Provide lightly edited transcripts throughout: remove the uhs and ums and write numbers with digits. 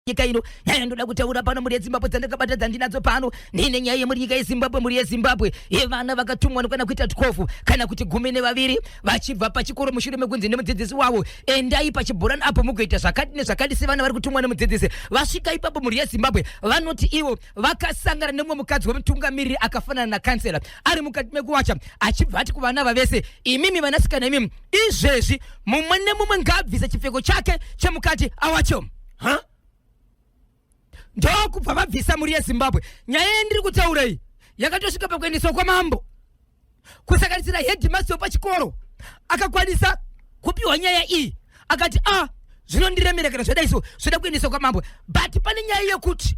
nyika ino nyaya ndoda kutaura pano muri yeZimbabwe dzandakabata dzandinadzo pano nine nyaya yemuri nyika yeZimbabwe muri yeZimbabwe yevana vakatumwa nokwana kuita 12 kana kuti 12 vachibva pachikoro mushure mekunzi nemudzidzisi wavo endai pachibhorani apo mugoita zvakati nezvakati sevana vari kutumwa nemudzidzisi vasvika ipapo muri yeZimbabwe vanoti ivo vakasangana nemwe mukadzi wemutungamiriri akafanana nakansela ari mukati mekuwacha achibva ati kuvana vavese imimi vanasikana imimi izvezvi mumwe nemumwe ngabvisa chipfeko chake chemukati awacho ndokubva vabvisa muri yeZimbabwe nyaya ndiri kutaura iyi yakatosvika pakuendeswa kwamambo kusanganisira headmaster wepachikoro akakwanisa kupiwa nyaya iyi akati zvinondiremerekera zvodaiso zvoda kuendeswa kwamambo but pane nyaya yekuti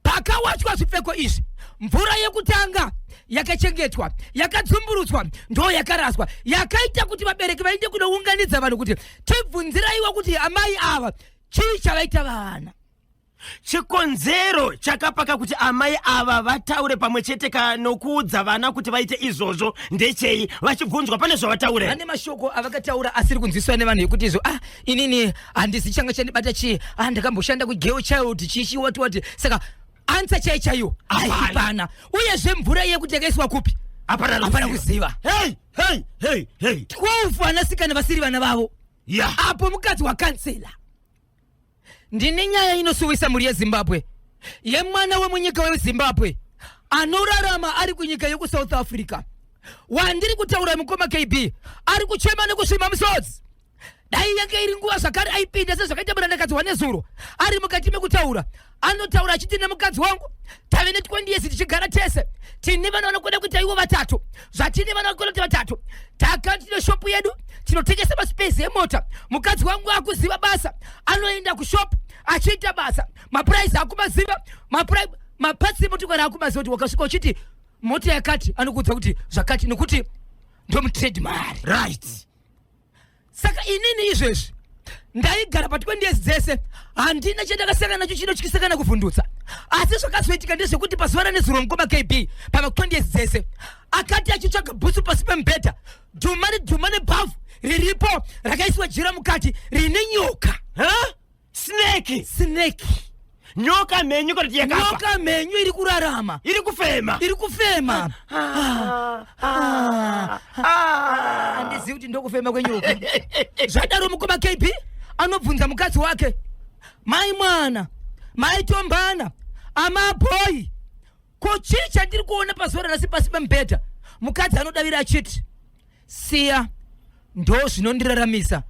pakawachwa zvipfeko izvi mvura yekutanga yakachengetwa yakadzumburutswa ndo yakaraswa yakaita kuti vabereki vaende kunounganidza vanhu kuti tibvunziraiwa kuti amai ava chii chavaita vana chikonzero chakapaka kuti amai ava vataure pamwe chete nokuudza vana kuti vaite izvozvo ndechei vachibvunzwa pane zvavataura vane mashoko avakataura asiri kunzwiswa nevanhu yekuti izvo inini handisi changa chanibata chii ndakamboshanda kugeo child chichi wati saka ansa chaiyo haipana uyezve mvura yekuti yakaiswa kupi hapana kuziva 12 vanasikana vasiri vana vavo apo mukadzi wakansela ndine nyaya inosuvisa muri yeZimbabwe yemwana wemunyika weZimbabwe anorarama ari kunyika yekuSouth Africa wandiri kutaura mukoma KB ari kuchema nekusvima musodzi dai yanga iri nguva zvakare aipinda sezvakaita murandakadzi wanezuro ari mukati mekutaura anotaura achiti nemukadzi wangu tave ne20 years tichigara tese tine vana vanokwenda kuita ivo vatatu zvatine vana vanokwenda kuti vatatu takati neshopu yedu tinotengesa maspace emota mukadzi wangu akuziva basa anoenda kushopu achiita basa maprice akumaziva mapatsi emotokari akumaziva kuti wakasvika uchiti mota yakati anokuudza kuti zvakati nekuti ndomutrade mari right. Saka inini izvezvi ndaigara pa20 years dzese handina chandakasangana nacho chinotyisakana kuvhundutsa asi zvakazoitika ndezvekuti pazuva ranezuro mukoma KB pama20 years dzese akati achitsvaga bhusu pasi pemubhedha dhuma nebhavhu riripo rakaiswa jira mukati rine nyoka snake nyoka mhenyu kuti yakafa nyoka mhenyu iri kurarama iri kufema handizivi kuti ndokufema kwenyoka zvadaro mukoma KB anobvunza mukadzi wake mai mwana mai tombana amabhoyi ko chii chandiri kuona pazuva ranhasi pasi pemubhedha mukadzi anodavira achiti siya ndo zvinondiraramisa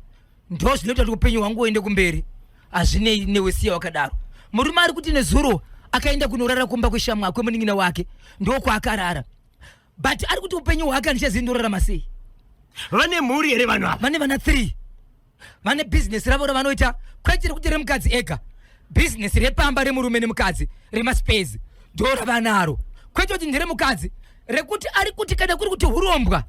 ndo zvinoita kuti upenyu hwangu uende kumberi hazvinei newe siya wakadaro murume ari kuti nezuro akaenda kunorara kumba kweshamwa kwemunin'ina wake ndokwakarara but ari kuti upenyu hwake handichazindorarama sei vane mhuri here vanhu ava vane vana 3 vane bhizinesi ravo ravanoita kwete rekuti remukadzi ega bhizinesi repamba remurume nemukadzi remaspace ndo ravanaro kwete kuti nderemukadzi rekuti ari kuti kana kuri kuti urombwa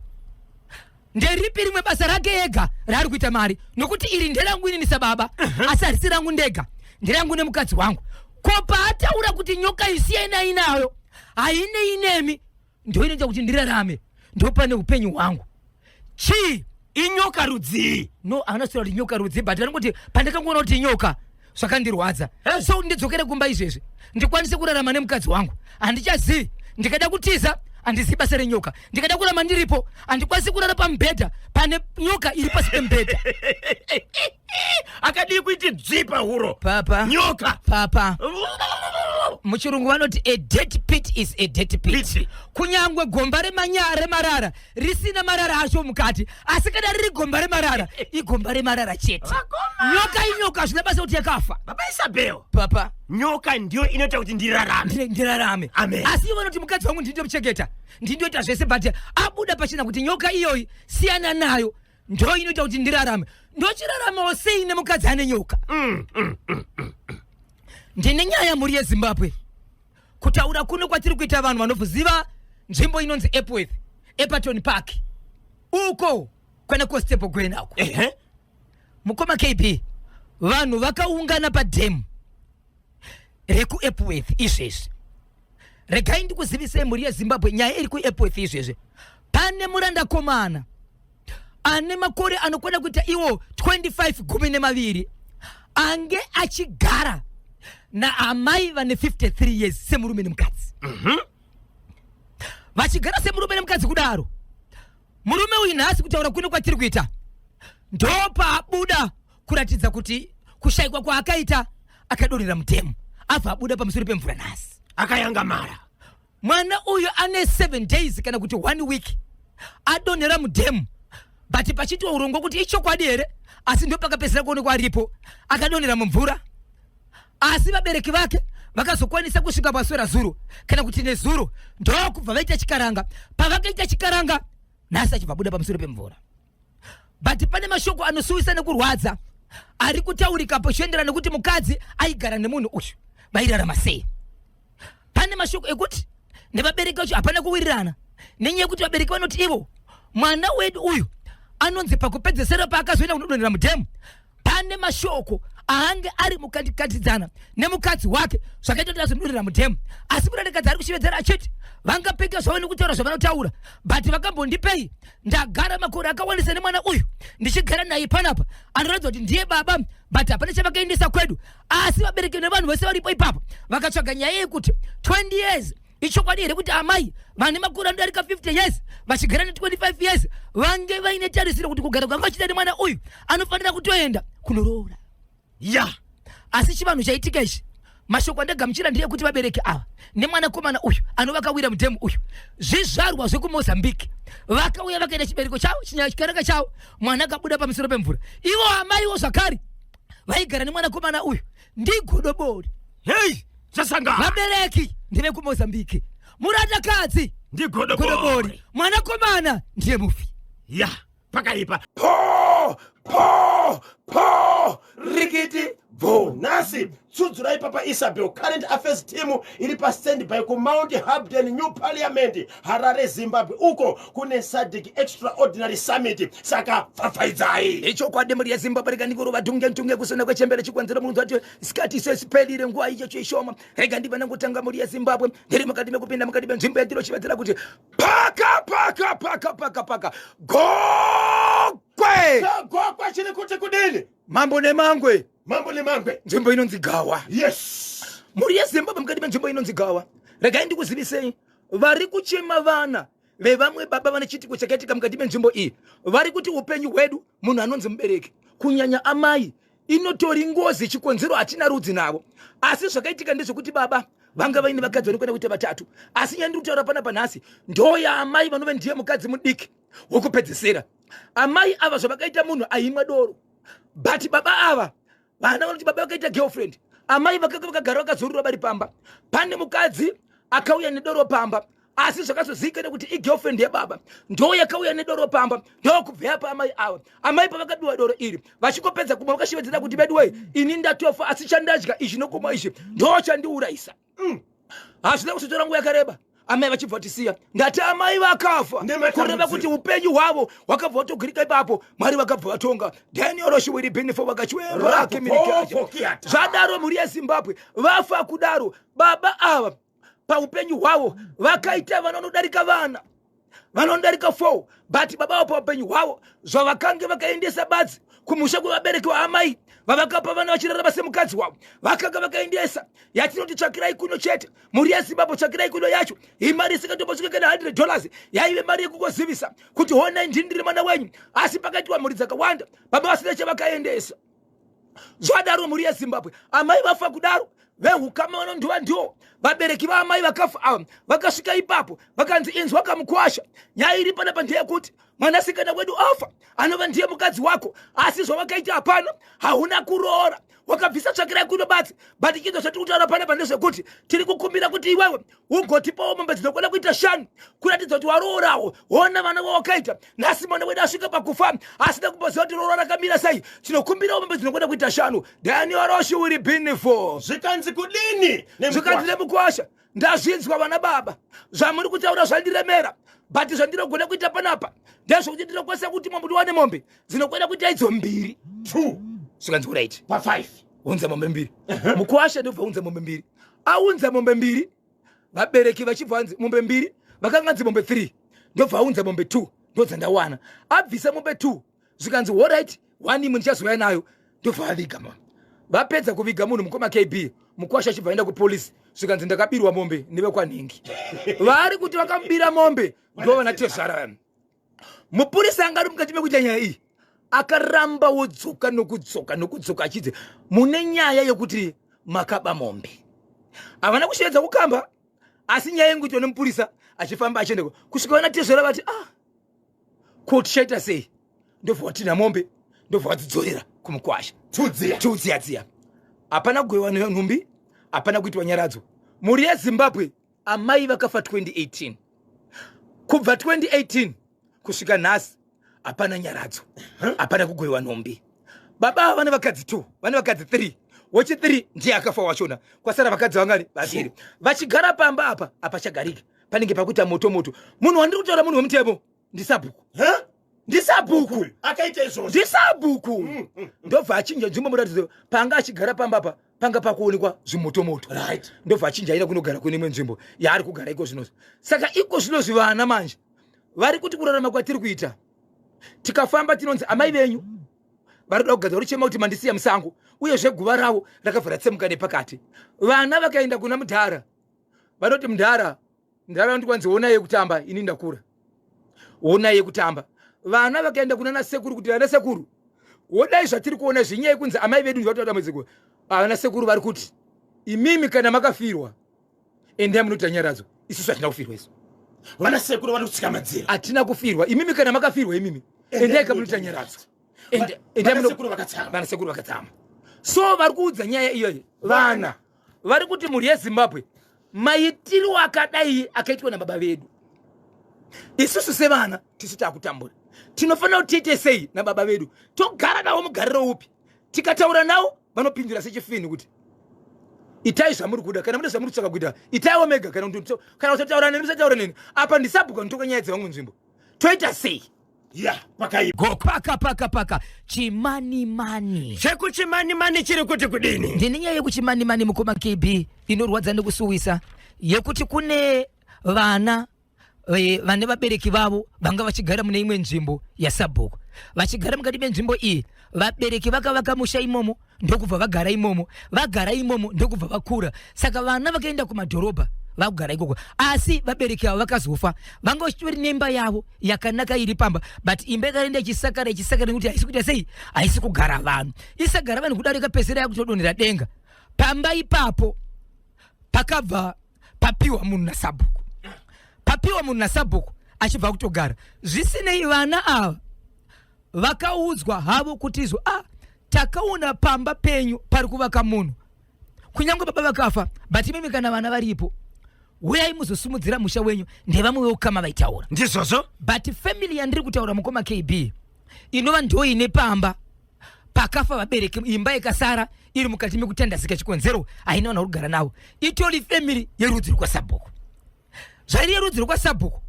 nderipi rimwe basa rake ega raari kuita mari nokuti iri nderangu inini sababa asi harisi rangu ndega nderangu nemukadzi wangu ko paataura kuti nyoka isiya inayo haine inemi ndo inoita kuti ndirarame ndo pane upenyu hwangu chii inyoka rudzii no anasira kuti nyoka rudzii but anongoti pandakangoona kuti nyoka zvakandirwadza so ndidzokere kumba izvezvi ndikwanise kurarama nemukadzi wangu handichazivi ndikada kutiza handisi basa renyoka ndikada kurama ndiripo handikwanisi kurara pamubhedha pane nyoka iri pasi pemubhedha akadii kuiti dzipa huro papa nyoka papa muchirungu vanoti a dead pit is a dead pit kunyangwe gomba remarara risina marara acho mukati asi kana riri gomba remarara igomba remarara chete nyoka zvina basa kuti yakafa baba Isabel papa nyoka ndio inoita kuti ndirarame asi ivo vanoti mukadzi wangu ndindo muchengeta ndindoita zvese but abuda pachena kuti nyoka iyoyi siyana nayo ndo inoita kuti ndirarame ndochiraramawo sei nemukadzi ane nyoka ndine nyaya muri yeZimbabwe kutaura kuno kwatiri kuita vanhu vanoziva nzvimbo inonzi Epperton Park uko kwana Kostepo kwenako mukoma KB vanhu vakaungana padhemu rekuEpworth izvezvi regai ndikuzivisei muri yeZimbabwe nyaya iri kuEpworth izvezvi pane murandakomana ane makore anokwenda kuita iwo 25 ange achigara na amai vane 53 years semurume nemukadzi. Vachigara semurume nemukadzi kudaro, murume uyu nhasi kutaura kuno kwatiri kuita ndopa abuda kuratidza kuti kushayikwa kwaakaita akadonera mutemo, abva abuda pamusoro pemvura nhasi akayangamara. Mwana uyu ane 7 days kana kuti 1 week adonera mudhemu, but pachitwa urongo kuti ichokwadi here, asi ndo pakapesera kuonekwa aripo akadonera mumvura. Asi vabereki vake vakazokwanisa kusvika paswera zuro kana kuti nezuro ndokubva vaita chikaranga. Pavakaita chikaranga nhasi achibva buda pamusoro pemvura. But pane mashoko anosuwisa nekurwadza ari kutaurikapo zvienderana nekuti mukadzi aigara nemunhu uyu vairarama sei. Pane mashoko ekuti nevabereki vacho hapana kuwirirana, nenyaya yekuti vabereki vanoti ivo mwana wedu uyu anonzi pakupedzesera paakazoenda kundodonera mudhemu pane mashoko aange ari mukandikatidzana nemukadzi wake zvakaita kuti azondodonera mudhemu. Asi murandikadzi ari kushevedzera achiti vangapeka zvavo nekutaura zvavanotaura, but vakambondipei ndagara makore akawandisa nemwana uyu ndichigara naye panapa anoratidza kuti ndiye baba, but hapana chavakaendesa kwedu. Asi vabereki nevanhu vese varipo ipapo vakatsvaga nyaya yekuti 20 years ichokwadi here kuti amai vane makore anodarika 50 years vachigara ne25 years vange vaine tarisiro kuti kugara kwanga vachida nemwana uyu anofanira kutoenda kunoroora. Asi chivanhu chaitika ichi, mashoko andagamuchira ndiye kuti vabereki ava nemwana komana uyu anovakawira mudhemu uyu zvizvarwa zvekuMozambique vakauya vakaenda chibereko chavo chikaranga chavo, mwana akabuda pamusoro pemvura. Ivo amaiwo zvakare vaigara nemwana komana uyu ndigodobori. Vabereki ndevekuMozambique, murandakadzi ndigodobori, mwana komana ndiye mufi. Pakaipa rikiti bonasi tsudzurai papa Isabel current affairs team iri pa standby ku Mount Habden New Parliament Harare Zimbabwe, uko kune SADC extraordinary summit. Saka fafaidzai icho kwa demuri ya Zimbabwe rega ndingorova tunge kusona kwechembere chikwanzira munhu ati skati so spelire nguwa icho chishoma rega ndiba nangotanga muri ya Zimbabwe ndiri makadime kupinda makadime nzvimbo yatiro chivadzira kuti paka gokwe chiri kuti kudini mambo nemangwe nzvimbo inonzi Gawa. Muri ya Zimbabwe mukadime nzvimbo inonzi Gawa. Rega ndikuzivisei vari kuchema vana vevamwe baba vane chitiko chakaitika mukati menzvimbo iyi vari kuti upenyu hwedu munhu anonzi mubereki kunyanya amai inotori ngozi chikonzero hatina rudzi navo. Asi zvakaitika ndezvekuti baba vanga vaine vakadzi vanokwenda kuita vatatu, asi nyaya ndiri kutaura panapa nhasi ndoya amai vanove ndiye mukadzi mudiki wokupedzisira. Amai ava zvavakaita munhu aimwa doro, but baba ava vana vanoti baba vakaita girlfriend, amai vakagara vakazorora vari pamba. Pane mukadzi akauya nedoro pamba, asi zvakazozikana kuti igirlfriend yebaba ndo yakauya nedoro pamba, ndokubva pa amai ava. Amai pavakabiwa doro iri vachikopedza kumwa vakashivedzera kuti bedwe ini ndatofa, asi chandadya izvi nokuma izvi ndo chandiurayisa. Hazvina kuzotora nguva yakareba amai vachibva tisiya, ndati amai vakafa kureva kuti upenyu hwavo hwakabva watogirika ipapo, Mwari vakabva vatonga Daniel Shiwiri Benefo vakachwera kemiriki yacho. Zvadaro muri yeZimbabwe vafa kudaro baba ava paupenyu hwavo vakaita vanodarika vana vanodarika 4, but baba avo paupenyu hwavo zvavakange vakaendesa badzi kumusha kwevabereki vaamai vavakapa vana vachirarama semukadzi wavo vakanga vakaendesa yatinoti tsvakirai kuno chete. Muri yeZimbabwe tsvakirai kuno yacho imari isingatombosvika kana $100 yaive mari yekungozivisa kuti honai ndiri mwana wenyu, asi pakaitwa mhuri dzakawanda baba vasina chavakaendesa. Zvadaro muri yeZimbabwe amai vafa kudaro vehukama vanondova ndo vabereki vaamai vakafa ava vakasvika ipapo vakanzi inzwa kamukwasha. Nyaya iri panapa ndeyekuti mwanasikana wedu afa anova ndiye mukadzi wako, asi zvavakaita hapana, hauna kuroora, wakabvisa tsvakirai kuno badzi. But chizo chatiri kutaura panapa ndezvekuti tiri kukumbira kuti iwewe ugotipawo mombe dzinokwana kuita 5 kuratidza kuti waroorawo. Ona vana vawakaita nhasi mwana wedu asvika pakufa asina kumboziva kuti roora rakamira sei. Tinokumbirawo mombe dzinokwana kuita 5. Daniel Shiwiri Benefo zvikanzi kudini zvikanzi nemukwasha. Ndazvinzwa vana baba zvamuri kutaura zvandiremera, but zvandirogona kuita panapa ndezvokuti ndinokwanisa kuti mombe ndiwane mombe dzinokwana kuita idzo 2 zvikanzi kuraiti pa5 unza mombe 2. Mukwasha ndobva unza mombe 2, aunza mombe 2 vabereki vachibva vanzi mombe 2 vakanganzi mombe 3 ndobva aunza mombe 2 ndodzandawana. Abvisa mombe 2 zvikanzi alright 1 imwe ndichazoya nayo ndobva aviga mama. vapedza kuviga munhu mukoma KB mukwasha achibva aenda kupolisi zvikanzi ndakabirwa mombe neve kwanhingi vari kuti vakamubira mombe ndovana tezvara mupurisa anga ari mukati mekuita nyaya iyi akaramba wodzoka nokudzoka achidze mune nyaya yekuti makaba mombe havana kusheedza kukamba asi nyaya yenguitwa nemupurisa achifamba achiendeko kusvika vana tezvara vati koti chaita sei ndobva watina mombe ndobva wadzidzorera kumukwasha tiudziyadziya hapana kugoiwa nhumbi hapana kuitwa nyaradzo. Mhuri yeZimbabwe amai vakafa 2018 kubva 2018 kusvika nhasi hapana nyaradzo hapana kugoiwa nhumbi. Baba vane vakadzi 2 vane vakadzi 3 wechi3 ndiye akafa wachona kwasara vakadzi vangari vasiri vachigara pamba apa apachagariki panenge pakuita moto munhu wandiri kutaura munhu wemutemo ndisabhuku akaita izvozvo ndisabhuku ndobva achinja nzvimbo muratidzo panga achigara pamba apa panga pakuonekwa zvimotomoto right ndobva achinja aida kunogara kune imwe nzvimbo yaari kugara iko zvinozvi. Saka iko zvinozvi vana manje vari kuti kurarama kwatiri kuita tikafamba tinonzi amai venyu vari kuda kugadza ruchema kuti mandisiya musango uyezve guva ravo rakabva ratsemuka nepakati. Vana vakaenda kuna mudhara vanoti mudhara ndikwanzi onai yekutamba ini ndakura onai yekutamba. Vana vakaenda kuna nasekuru kuti vana sekuru wodai zvatiri kuona zvinyaya yekunzi amai vedu ndivatoda dambudziko. Vana sekuru vari kuti imimi kana makafirwa endai munoita nyaradzo isusu hatina kufirwa isu. Vana sekuru vari kutsika madziro hatina kufirwa imimi kana makafirwa imimi endai kamunoita nyaradzo. Vana sekuru vakatsama. So vari kuudza nyaya iyoyi vana vari kuti mhuri yeZimbabwe maitiro akadai akaitwa nababa vedu isusu sevana tisu takutambura tinofanira kuti tiite sei nababa vedu togara navo mugariro upi tikataura navo vanopindura sechifini kuti itai zvamuri kuda kana muda zvamuri kutsvaka kuita itaiwo mega kana usataura neni musataura neni apa ndisabhuka ndotoka nyaya dzevamwe nzvimbo toita sei paka chimanimani chekuchimanimani chiri kuti kudini ndine nyaya yekuchimanimani mukoma KB inorwadza nekusuwisa yekuti kune vana vane vabereki vavo vanga vachigara mune imwe nzvimbo yasabhuku vachigara mukati menzvimbo iyi vabereki vakavaka musha imomo ndokubva vagara imomo ndokubva vakura. Saka vana vakaenda kumadhorobha vakugara ikoko asi vabereki avo vakazofa vanga vachitori nemba yavo yakanaka iri pamba but imba yakaenda ichisakara nekuti haisi kuita sei haisi kugara vanhu isagara vanhu kudarika pesera yakutodonhera denga pamba ipapo pakabva papiwa munhu nasabhuku achibva kutogara zvisinei. Vana ava vakaudzwa havo kuti izvo takaona pamba penyu pari kuvaka munhu kunyange baba vakafa but imimi kana vana varipo uyai muzosimudzira musha wenyu ndevamwe vekama vaitaura ndizvozvo. But family yandiri kutaura mukoma KB inova ndo ine pamba pakafa vabereki imba ikasara iri mukati mekutandasika chikonzero haina vanhu kugara navo itori family yerudzi rwasabhuku zvairi yerudzi rwasabhuku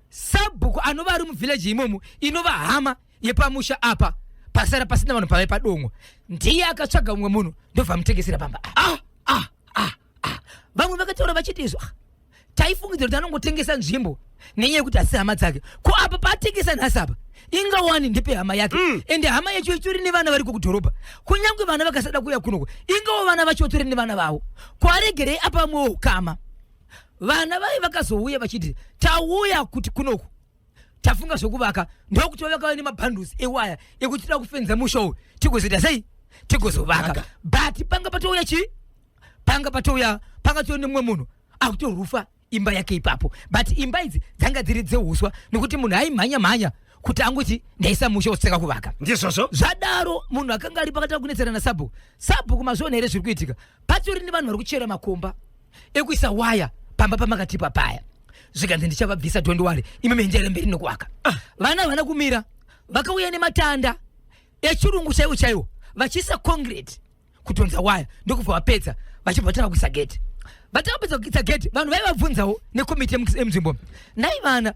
sabhuku anova ari muvhileji imomo inova hama yepamusha apa pasara pasina vanhu pave padongo ndiye akatsvaga mumwe munhu ndobva mutengesera pamba vamwe vakataura vachitizwa taifungidzira kuti anongotengesa nzvimbo nenyaya yekuti hasi hama dzake ko apa paatengesa nhasi apa ingawani ndipe hama yake ende hama yacho itori nevana variko kudhorobha kunyange vana vakasada kuuya kunoko ingawo vana vacho vatori nevana vavo ko aregerei apa mwewo ukama. Vana vai vakazouya vachiti tauya kuti kunoko tafunga zvokuvaka ndokuti vavakawa nemabhandusi ewaya ekuti tida kufenza musha uyu tigozoita sei tigozovaka but panga patouya nemumwe munhu akutorufa imba yake ipapo but imba idzi dzanga dziri dzeuswa nekuti munhu aimhanya kuti angoti ndaisa musha wositaka kuvaka ndizvozvo. Zvadaro munhu akanga ari pakataka kunetsera nasabhuku mazuva here zviri kuitika patori nevanhu vari kuchera makomba ekuisa waya pamba pamakatipa paya zvikanzi ndichavabvisa tondowari imeme ndiere mberi nokuvaka. Vana vana kumira vakauya nematanda echirungu chaiwo vachiisa concrete kutonza waya ndokubva vapedza vachibva vatanga kuisa gate. Vatakapedza kuisa gate vanhu vaivabvunzawo nekomiti yemuzimbo nai vana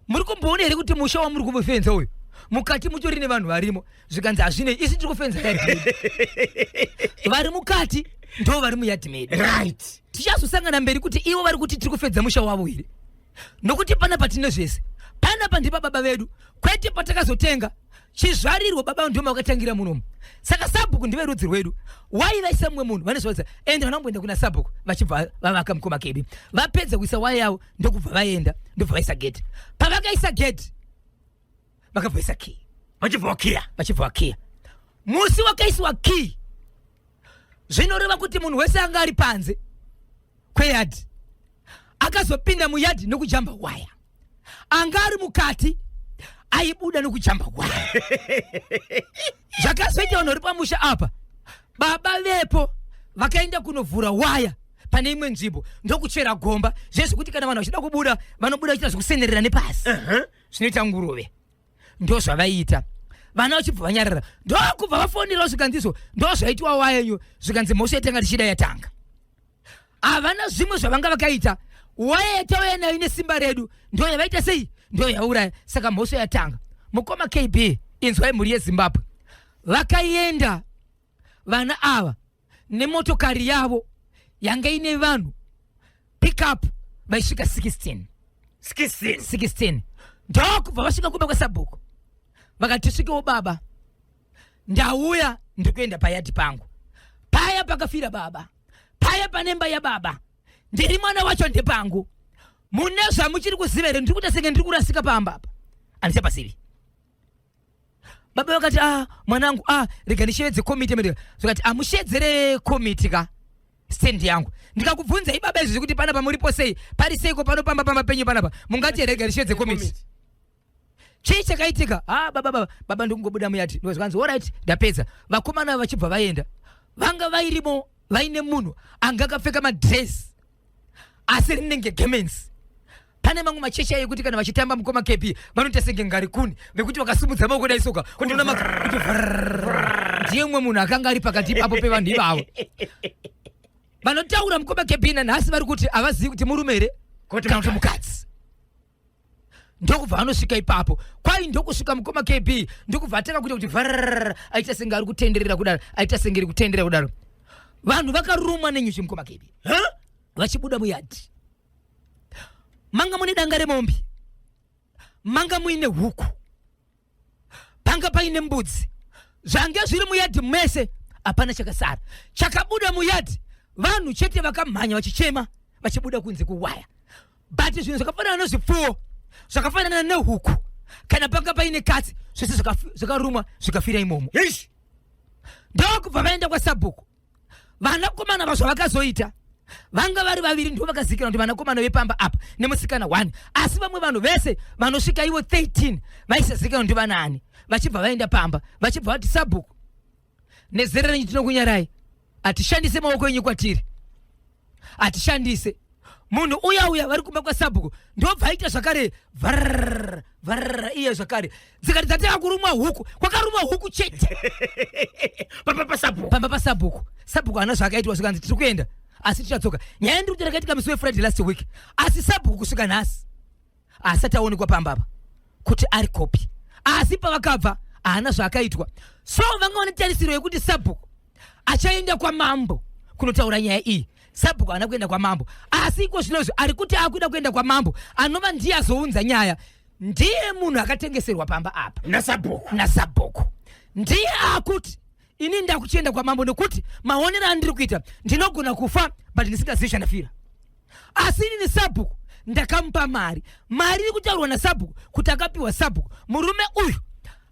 muri kumboona here kuti musha wamuri kuvofenza uyu mukati mutori nevanhu varimo zvikanzi hazvinei isi tiri kufenza yadi vari mukati ndo vari muyadi medu right. Tichazosangana mberi kuti ivo vari kuti tiri kufedza musha wavo here nokuti pana patine zvese panapa ndipo baba vedu kwete patakazotenga chizvarirwo baba ndiwo makatangira munomu. Saka Sabhuku ndive rudzi rwedu. Waivaisa mumwe munhu vanozoudza ende vanamboenda kuna Sabhuku vachibva vavaka Mukoma KB. Vapedza kuisa waya yavo ndokubva vaenda ndobva vaisa gate. Pavakaisa gate vakabva vaisa key. Vachibva vakiya. Musi wakaiswa key. Zvinoreva kuti munhu wese anga ari panze kweyadhi akazopinda muyadhi nokujamba waya. Anga ari mukati aibuda nokujamba waya. Zvakazoita vanhu vari pamusha apa baba vepo vakaenda kunovhura waya pane imwe nzvimbo ndokuchera gomba zvezvekuti kana vanhu vachida kubuda vanobuda vachita zvekusenerera nepasi. Zvinoita nguruve. Ndo zvavaita. Vana vachibva vanyarara ndokubva vafonerawo zvikanziso ndo zvaitwa wayenyu zvikanzi mhosva yatanga tichida yatanga. Havana zvimwe zvavanga vakaita. Waya yatauya nayo ine simba redu ndo yavaita sei ndo yauraya. Saka mhosva yatanga. Mukoma KB inzwai mhuri yeZimbabwe vakaenda vana ava nemotokari yavo yanga ine vanhu pickup vaisvika 16 ndokubva vasvika kumba kwaSabhuku vakati svikewo baba ndauya ndikuenda payadhi pangu paya pakafira baba paya panemba yababa ndiri mwana wacho ndepangu mune zvamuchiri kuziva here ndiri kuita senge ndiri kurasika pamba apa handichapazivi. Baba vakati mwanangu rega ndishevedze komiti medeka zvakati amushedzere komiti ka stand yangu ndikakubvunzai baba izvi kuti panapa muripo sei pari seiko panopamba penyu panapa mungati rega ndishevedze komiti. Chii chakaitika? Baba ndikungobuda muyati ndozvanzi alright ndapedza. Vakomana vachibva vaenda vanga vairimo vaine munhu anga akapfeka madress asi rinenge garments. Pane mamwe machechi ekuti kana vachitamba Mukoma KB vanoita senge ngarikuni vekuti vakasimudza maoko kudai soka kuti ndiye umwe munhu akanga ari pakati ipapo pevanhu ivavo vanotaura Mukoma KB nanhasi vari kuti havazivi kuti murume here kana kuti mukadzi. Ndokubva vanosvika ipapo kwai ndokusvika Mukoma KB ndokubva atanga kuita kuti aita senge ari kutenderera kudaro aita senge iri kutenderera kudaro. Vanhu vakarumwa nenyuchi Mukoma KB vachibuda muyadhi. Manga mune danga remombe, manga muine huku, panga paine mbudzi, zvange zviri muyadhi mese hapana chakasara. Chakabuda muyadhi vanhu chete vakamhanya vachichema vachibuda kunze kuwaya. But zvinhu zvakafanana nezvipfuwo zvakafanana nehuku kana panga paine katsi zvese zvakarumwa zvikafira imomo. Ndokubva vaenda kwaSabhuku. Vanakomana vazvavakazoita vanga vari vaviri ndo vakazikira kuti vanakomana vepamba apa nemusikana 1 asi vamwe vanhu vese vanosvika ivo 13 vaisazikira kuti vanani vachibva vaenda pamba vachibva vati Sabhuku nezera renyu tinokunyarai atishandise maoko enyu kwatiri atishandise munhu uya vari kumba kwaSabhuku ndobva aita zvakare iye zvakare dzikati dzatanga kurumwa huku kwakarumwa huku chete pamba paSabhuku. Sabhuku hana zvakaitwa zvikanzi tiri kuenda asi tichatsoka. Nyaya ndiri kuti rakaitika musi weFriday last week asi Sabhuku kusvika nhasi asati aonekwa pamba apa kuti ari kopi asi pavakabva haana zvakaitwa. So vanga vane tarisiro yekuti Sabhuku achaenda kwamambo kunotaura nyaya iyi. Sabhuku haana kuenda kwamambo asi iko zvinozvo ari kuti akuda kuenda kwamambo anova ndiye azounza nyaya. Ndiye munhu akatengeserwa pamba apa naSabhuku ndiye akuti ini ndakuchienda kwamambo nekuti maonero andiri kuita ndinogona kufa but ndisingazivi chandafira. Asi ini Sabhuku ndakamupa mari iri kutaurwa naSabhuku kuti akapiwa Sabhuku. Murume uyu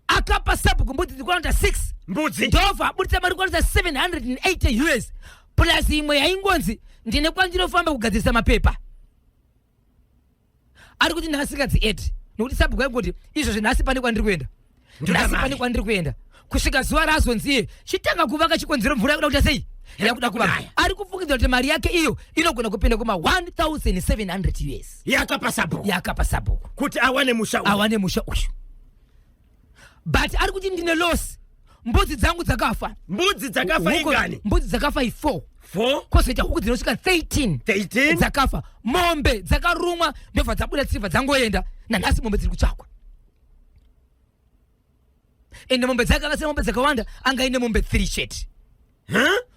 akapa Sabhuku mbudzi dzikuwanata 6 mbudzi ndobva abudisa mari kuwanata 780 US plus imwe yaingonzi ndine kwandinofamba kugadzirisa mapepa. Ari kuti ndasingadzi 8 nekuti Sabhuku aingoti izvozvo nhasi pane kwandiri kuenda nhasi pane kwandiri kuenda kusvika zuva razonziye chitanga kuvaka chikonzero mvura yakuda kuita sei yakuda kuvaka. Ari kufungidza kuti mari yake iyo inogona kupinda kuma 1700 US yakapa Sabhuku kuti awane musha uyu. But ari kuti ndine loss mbudzi dzangu dzakafa ingani mbudzi dzakafa 4 kozoita huku dzinosvika 13 dzakafa. Mombe dzakarumwa ndobva dzabuda silva dzangoenda nanhasi mombe dziri kutsvakwa. Ende mombe dzakavasira mombe dzakawanda anga ine mombe 3 chete.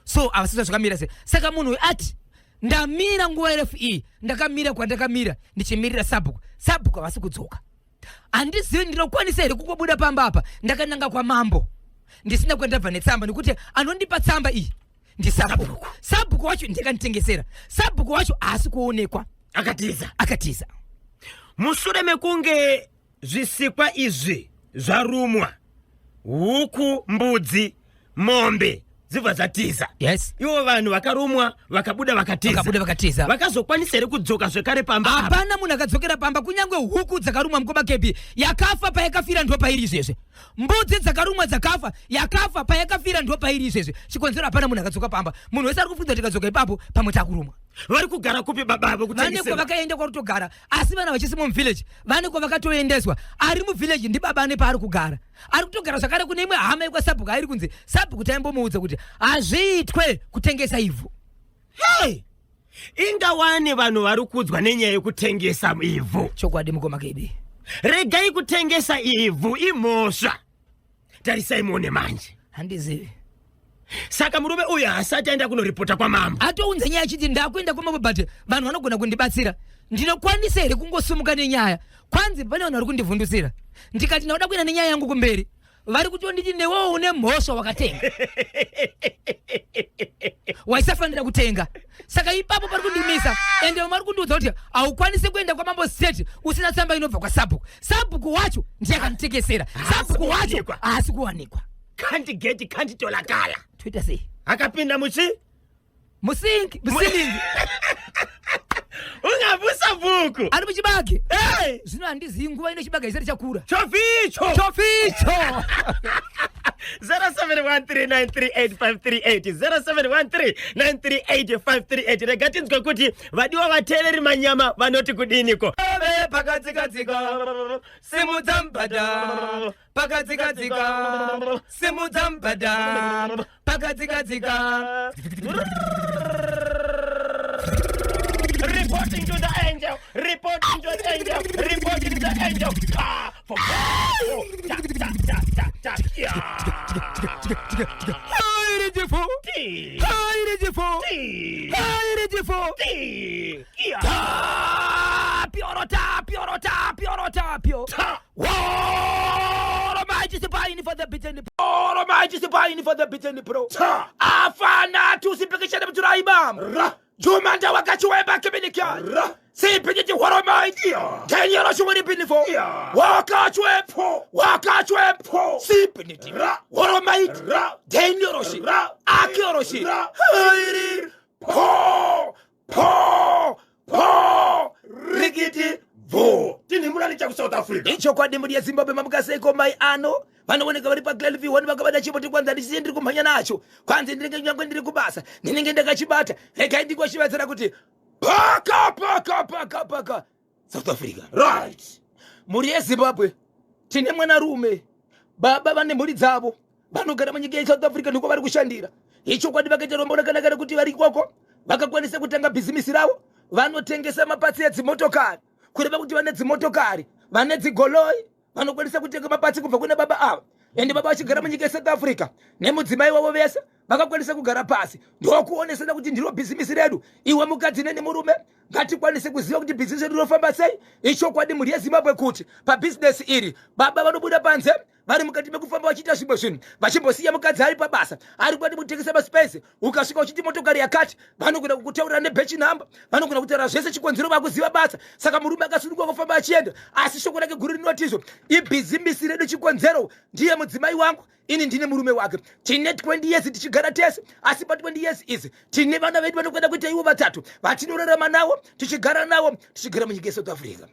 So avasisa zvakamira sei. Saka munhu ati ndamira nguva refu iyi ndakamira kwandakamira ndichimirira Sabhuku havasi kudzoka. Andizivi ndinokwanisa here kungobuda pamba apa ndakananga kwa mambo ndisina kwenda bva netsamba nekuti anondipa tsamba iyi ndisabhuku. Sabhuku wacho ndikanitengesera. Sabhuku wacho asi kuonekwa. Akatiza. Mushure mekunge zvisikwa izvi zvarumwa, huku, mbudzi, mombe dzibva dzatiza. Yes. Ivo vanhu vakarumwa vakabuda vakatiza. Vakazokwanisa here kudzoka zvekare pamba. Hapana munhu akadzokera pamba. Kunyangwe huku dzakarumwa mukoma kepi yakafa payakafira ndo pairi izvezve. Mbudzi dzakarumwa dzakafa yakafa payakafira ndo pairi izvezve. Chikonzero hapana munhu akadzoka pamba. Munhu wese ari kufudza kuti akadzoka ipapo pamwe takurumwa. Vari kugara kupi baba kutengesera? Vane kwavakaenda kwarutogara. Asi vana vachisi muvillage vane kwavakatoendeswa. Ari muvillage ndi baba ane paari kugara. Ari kutogara zvakare kune imwe hama yekwasabhuku airi kunzi Sabhuku taimbomuudza kuti hazviitwe kutengesa ivhu. Hey! Ingawani vanhu vari kudzwa nenyaya yekutengesa ivhu. Chokwadi mukoma kebi. Regai kutengesa ivhu imhosva. Tarisai muone manje. Handizivi. Saka murume uyu hasati aenda kunoripota kwa mama. Atounza nyaya achiti ndakuenda kwamambo but vanhu vanogona kundibatsira. Ndinokwanisa here kungosumuka nenyaya. Kwanzi pane vanhu vari kundivhundusira. Ndikati ndauda kuenda nenyaya yangu kumberi. Vari kutonditi newewo une mhosva wakatenga. Waisafanira kutenga. Saka ipapo pari kundimisa. Ende vari kundiudza kuti haukwanisi kuenda kwamambo state usina tsamba inobva kwaSabhuku. Sabhuku wacho ndiye akanditekesera. Sabhuku wacho haasi kuwanikwa. Can't tolakala. Twitter sei. Akapinda musingi. Ungabusa bhuku. Ari muchibage. Hey! Zvino handizivi nguva ino chibage isati chakura. Choficho. 0713938538 0713938538. Rega tinzwe kuti vadiwa vateereri manyama vanoti kudiniko. Pakadzikadzika simudza mbada. Pakadzikadzika simudza mbada. Pakadzikadzika. Reporting to the angel. For Afana tusipikishane mtura imam. Jumanda wakachiweba kiminika. Sipikiti horomaidi. Kenyero shumwini pinifo. Wakachwepo. Sipiniti. Horomaidi. Kenyoroshi. Akioroshi. Hairi. Po. Rigiti. Vo. Tini mulani chaku South Africa. Icho kwa dimu ya Zimbabwe mamukaseko mai ano. Vanowoneka vari paGlenview wani vakabata chipoti kwanza ndisiye ndiri kumhanya nacho. Kwanzi ndinenge nyangwe ndiri kubasa. Ndinenge ndakachibata. Regai ndingoshivatsira kuti paka. South Africa. Right. Muri yeZimbabwe. Tine mwanarume. Baba vane mhuri dzavo. Vanogara munyika yeSouth Africa ndiko vari kushandira. Icho kwadi vakaita rombo rakanaka kuti vari ikoko. Vakakwanisa kutanga bhizimisi ravo. Vanotengesa mapatsi edzimotokari. Kureva kuti vane dzimotokari. Vane dzigoloi. Vanokwanisa kutenga mapatsi kubva kune baba ava. Ende baba vachigara munyika yeSouth Africa nemudzimai wavo vese vakakwanisa kugara pasi. Ndokuonesana kuti ndiro bhizimisi redu. Iwe mukadzi neni murume ngatikwanise kuziva kuti bhizimisi redu rinofamba sei. Ichokwadi mhuri yeZimbabwe kuti pabhizinesi iri baba vanobuda panze vari mukati mekufamba vachiita zvimwe zvinhu vachimbosiya mukadzi ari pabasa ari kwadi kutengesa maspace. Ukasvika uchiti motokari yakati vanogona kukutaurira nebhechi namba, vanogona kutaura zvese chikonzero vakuziva basa. Saka murume akasununguka kufamba achienda, asi shoko rake guru rinotizvo ibhizimisi redu chikonzero ndiye mudzimai wangu, ini ndine murume wake. Tine 20 years tichigara tese, asi pa 20 years izi tine vana vedu vanokwenda kuita ivo vatatu vatinorarama navo tichigara navo tichigara munyika yeSouth Africa.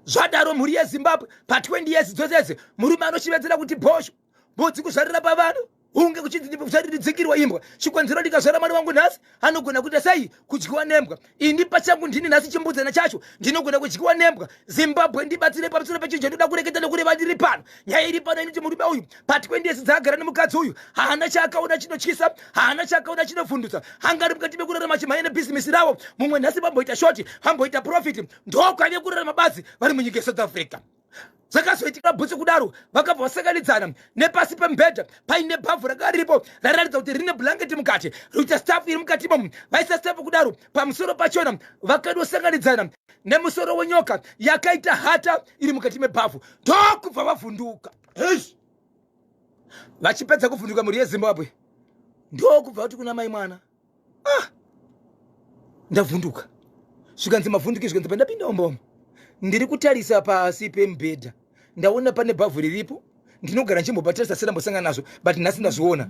Zvadaro mhuri yeZimbabwe pa 20 years dzose murume anochivedzera kuti bhosho mbudzi kuzvarira pavanhu unge kuchidzingirwa imbwa. Chikonzero ndikazvara mwana wangu nhasi anogona kuita sei kudyiwa nembwa. Ini pachangu ndini nhasi chimbudzana chacho ndinogona kudyiwa nembwa. Zimbabwe ndibatsire pamusoro pechinhu chandinoda kureketa nokureva ndiri pano. Nyaya iri pano inoti murume uyu pa 20 years dzaagara nemukadzi uyu haana chaakaona chinotyisa, haana chaakaona chinovhundutsa. Hangari mukati mekurarama chimhanya nebhizimisi ravo. Mumwe nhasi vamboita shoti, vamboita profit. Ndokwave kurarama basi vari munyika yeSouth Africa. zvakazoitika bhutsu kudaro vakabva vasakanidzana nepasi pembedha paine bhavhu rakaripo rararidza kuti rine blanketi mukati rikuita stafu iri mukati imomo. Vaisa stafu kudaro pamusoro pachona vakanosanganidzana nemusoro wenyoka yakaita hata iri mukati mebhavhu ndokubva vavhunduka. Vachipedza kuvhunduka mhuri yeZimbabwe ndokubva kuti kuna mai mwana ndavhunduka. Zvikanzi mavhunduki zvikanzi pandapinda umbomo ndiri kutarisa pasi pembedha ndaona pane bhavhu riripo ndinogara nchimbobatarisa sendambosangana nazvo but nhasi ndazviona.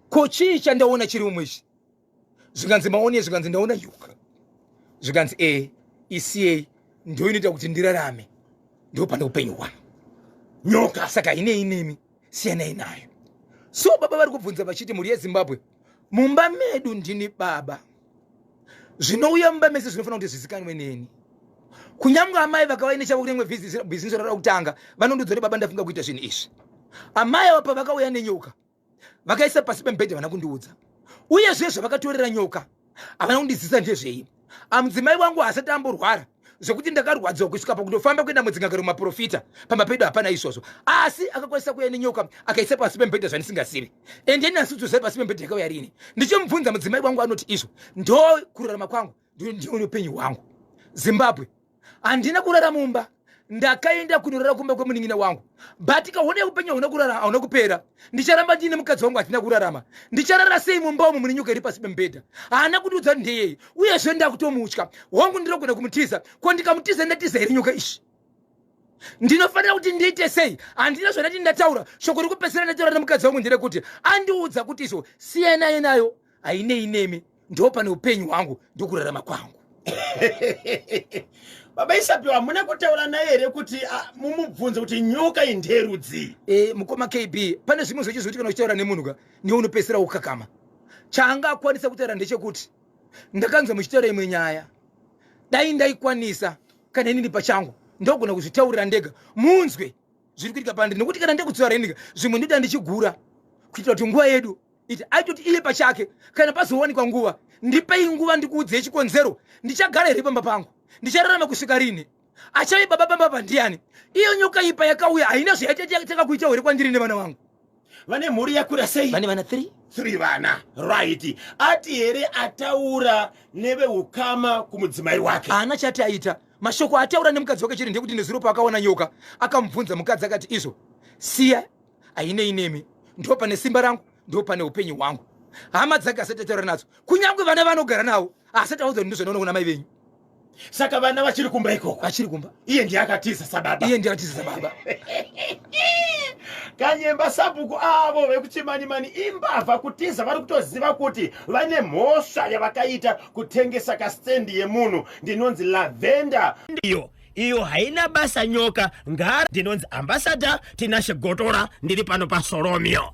Ko chii chandaona chiri umwe ichi? Zvikanzi maoni zvikanzi ndaona nyoka. Zvikanzi isiyei ndoinoita kuti ndirarame ndo pane upenyu hwangu. Nyoka saka inemi siyanai nayo. So baba vari kubvunza vachiti mhuri yeZimbabwe mumba medu ndini baba. Zvinouya mumba mese zvinofana kuti zvizikanwe neni. Kunyangwe amai vakauya nechavo kunemwe bhizinesi rara kutanga vanondodzore baba ndafunga kuita zvinhu izvi. Amai apa vakauya nenyoka vakaisa pasi pembedha vana kundiudza. Uye zvezvo vakatorera nyoka havana kundidzidzisa ndezvei. Mudzimai wangu asati amborwara zvokuti ndakarwadziwa kusvika pakutofamba kuenda mudzingagaro maprofita pamapedo hapana izvozvo. Asi akakwanisa kuya nenyoka akaisa pasi pembedha zvandisingasivi. Ende nhasi kuzoziva pasi pembedha yakauya rini. Ndichomubvunza mudzimai wangu anoti izvo ndo kurarama kwangu ndio upenyu hwangu. Zimbabwe handina kurara mumba ndakaenda kunorara kumba kwemunin'ina wangu but kaone upenyu huna kurara hauna kupera. Ndicharamba ndine mukadzi wangu hatina kurarama. Ndicharara sei mumba umu mune nyoka iri pasi pembedha? Haana kundiudza ndeyei uyezve ndakutomutya wangu ndirogona kumutiza ko ndikamutiza ndatiza iri nyoka ishi. Ndinofanira kuti ndiite sei? Handina zvandati ndataura. Shoko rikupedzisira ndataura nemukadzi wangu nderekuti andiudza kuti izvo siyanai nayo hainei nemi ndo pane upenyu hwangu ndokurarama kwangu. Baba Isabeau hamuna kutaura naye here kuti mumubvunze kuti nyoka inderudzi? Mukoma KB pane zvimwe zvechizoti kana uchitaura nemunhu ka ndiwe unopedzisira ukakama. Chaanga akwanisa kutaura ndechekuti ndakanzwa muchitaura imwe nyaya dai ndaikwanisa kana inini pachangu ndogona kuzvitaurira ndega munzwe zviri kuitika pandiri nokuti kana ndekutaura inini zvimwe ndida ndichigura kuitira kuti nguva yedu iti aitoti iye pachake kana pazowanikwa nguva ndipei nguva ndikuudzei chikonzero ndichagara here pamba pangu ndichararama kusvika rini. Achave baba pamba pandiani? Iyo nyoka ipa yakauya haina zvaitaka kuita here kwandiri nevana vangu. Vane mhuri yakura sei? Vane vana 3 vana. Right. Ati here ataura neveukama kumudzimai wake? Haana chati aita. Mashoko ataura nemukadzi wake chiri ndekuti nezuro paakaona nyoka akamubvunza mukadzi akati izvo siya hainei nemi ndo pane simba rangu ndo pane upenyu hwangu. Hama dzake asati ataura nadzo kunyange vana vanogara navo asati audza kuti ndizvonoona kuna mai venyu. Saka vana vachiri kumba ikoko? Vachiri kumba. Iye ndiye akatiza sababa? Iye ndiye akatiza sababa. Kanyemba sabhuku avo vekuchimani-mani imbavha kutiza vari kutoziva kuti vane mhosva yavakaita kutengesa kastendi yemunhu ndinonzi Lavender. Iyo haina basa nyoka ngara ndinonzi ambassador Tinashe Gotora ndiri pano paSoromio.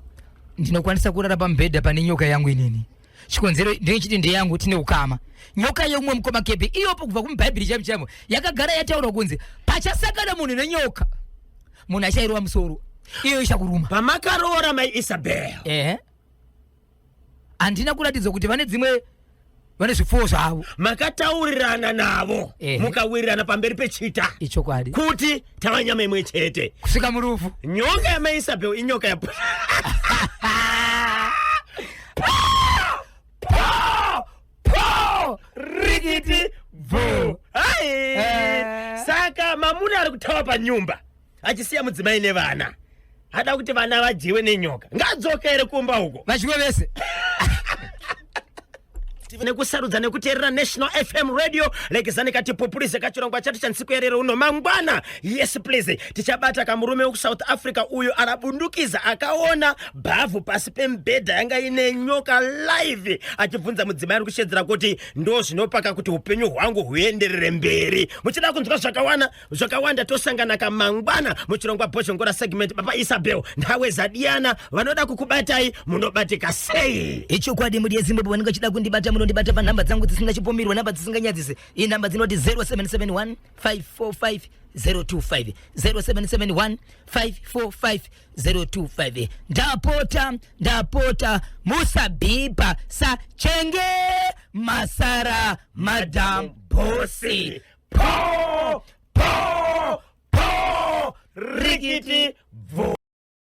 Ndinokwanisa kurara pambedha pane nyoka yangu inini. Chikonzero ndechiti ndeyangu tine ukama. Nyoka yomwe mukoma kepi iyopo kubva kumubhaibheri chamuchamo yakagara yataura kunzi pachasakana munhu nenyoka munhu achairwa musoro iyo ichakuruma. Pamakaroora mai Isabeau handina kuratidza kuti vane dzimwe vane zvipfuwo zvavo. Makataurirana navo mukawirirana pamberi pechita ichokwadi kuti tava nyama imwe chete kusvika murufu. Nyoka yamai Isabeau inyoka ya Rigidi Vo. Saka mamuna ari kutawa panyumba achisiya mudzimai nevana hada kuti vana vadyiwe nenyoka ngadzokere kumba huko vadyiwe vese. nekusarudza nekuteerera National FM radio legezani kati populise kachirongwa chatu cha ntsiku yarero uno mangwana. Yes please tichabata kamurume ku South Africa uyo arabundukiza akaona bhavhu pasi pembedha yanga ine nyoka live achibvunza mudzimai ari kushedzera kuti ndo zvinopaka kuti upenyu hwangu huenderere mberi. Muchida kunzwa zvakawanda tosangana kamangwana muchirongwa Bhoshongora segment Baba Isabeau ndawe Zadiana vanoda kukubatai munobatika sei. Ichokwadi muri yeZimbabwe vanenge chida kundibata ndibata pa namba dzangu dzisingachipomirwa namba dzisinganyadzise. Iyi namba dzinoti 0771 545 025 0771 545 025. Ndapota musabhipa sachenge masara madam bosi po rikiti vo